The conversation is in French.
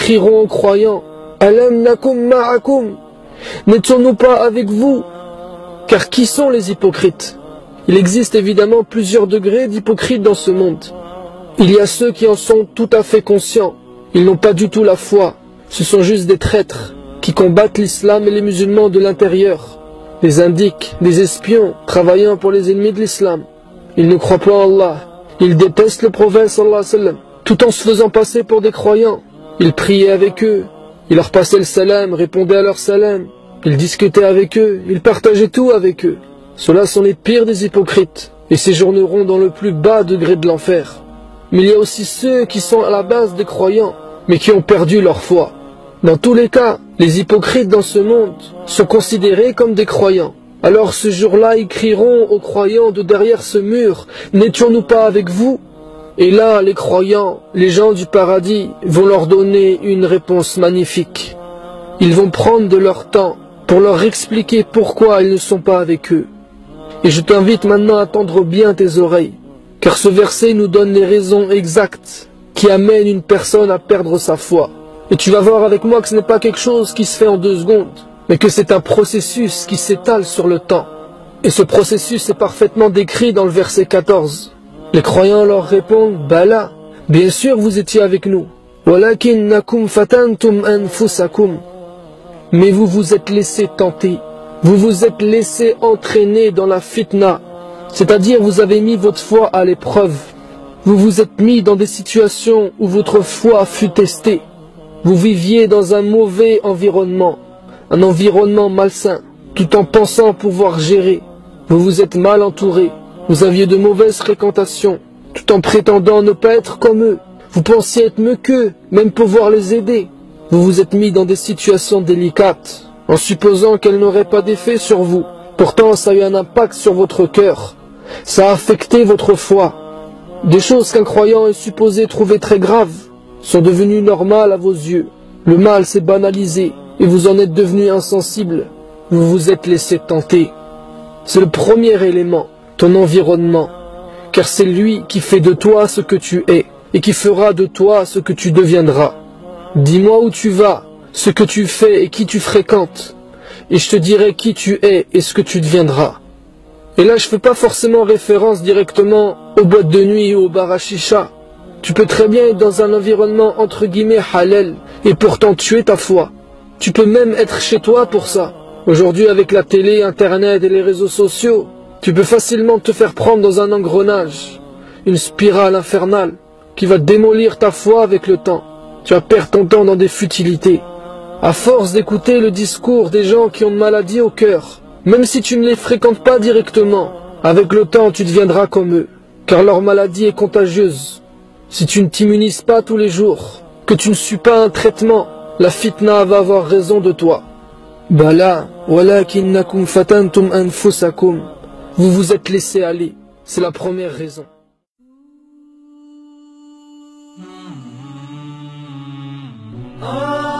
crieront aux croyants, Alam nakum ma'akum, n'étions-nous pas avec vous? Car qui sont les hypocrites? Il existe évidemment plusieurs degrés d'hypocrites dans ce monde. Il y a ceux qui en sont tout à fait conscients. Ils n'ont pas du tout la foi. Ce sont juste des traîtres qui combattent l'islam et les musulmans de l'intérieur. Des indiques, des espions travaillant pour les ennemis de l'islam. Ils ne croient pas en Allah. Ils détestent le prophète sallallahu alayhi wa sallam, tout en se faisant passer pour des croyants. Ils priaient avec eux. Ils leur passaient le salam, répondaient à leur salam. Ils discutaient avec eux. Ils partageaient tout avec eux. Ceux-là sont les pires des hypocrites et séjourneront dans le plus bas degré de l'enfer. Mais il y a aussi ceux qui sont à la base des croyants, mais qui ont perdu leur foi. Dans tous les cas, les hypocrites dans ce monde sont considérés comme des croyants. Alors ce jour-là, ils crieront aux croyants de derrière ce mur, n'étions-nous pas avec vous? Et là, les croyants, les gens du paradis, vont leur donner une réponse magnifique. Ils vont prendre de leur temps pour leur expliquer pourquoi ils ne sont pas avec eux. Et je t'invite maintenant à tendre bien tes oreilles, car ce verset nous donne les raisons exactes qui amènent une personne à perdre sa foi. Et tu vas voir avec moi que ce n'est pas quelque chose qui se fait en 2 secondes, mais que c'est un processus qui s'étale sur le temps. Et ce processus est parfaitement décrit dans le verset 14. Les croyants leur répondent, Bala, bien sûr vous étiez avec nous. Walakinnakum fatantum anfusakum. Mais vous vous êtes laissé tenter. Vous vous êtes laissé entraîner dans la fitna. C'est-à-dire vous avez mis votre foi à l'épreuve. Vous vous êtes mis dans des situations où votre foi fut testée. Vous viviez dans un mauvais environnement, un environnement malsain, tout en pensant pouvoir gérer. Vous vous êtes mal entouré. Vous aviez de mauvaises fréquentations, tout en prétendant ne pas être comme eux. Vous pensiez être mieux qu'eux, même pouvoir les aider. Vous vous êtes mis dans des situations délicates, en supposant qu'elles n'auraient pas d'effet sur vous. Pourtant, ça a eu un impact sur votre cœur. Ça a affecté votre foi. Des choses qu'un croyant est supposé trouver très graves sont devenues normales à vos yeux. Le mal s'est banalisé et vous en êtes devenu insensible. Vous vous êtes laissé tenter. C'est le premier élément, ton environnement. Car c'est lui qui fait de toi ce que tu es et qui fera de toi ce que tu deviendras. Dis-moi où tu vas, ce que tu fais et qui tu fréquentes, et je te dirai qui tu es et ce que tu deviendras. Et là, je ne fais pas forcément référence directement aux boîtes de nuit ou aux bar à chicha. Tu peux très bien être dans un environnement entre guillemets halal et pourtant tuer ta foi. Tu peux même être chez toi pour ça. Aujourd'hui, avec la télé, internet et les réseaux sociaux, tu peux facilement te faire prendre dans un engrenage, une spirale infernale qui va démolir ta foi avec le temps. Tu vas perdre ton temps dans des futilités. À force d'écouter le discours des gens qui ont une maladie au cœur, même si tu ne les fréquentes pas directement, avec le temps tu deviendras comme eux, car leur maladie est contagieuse. Si tu ne t'immunises pas tous les jours, que tu ne suis pas un traitement, la fitna va avoir raison de toi. Bala, walakinnakum fatantum anfusakum. Vous vous êtes laissé aller, c'est la première raison. Oh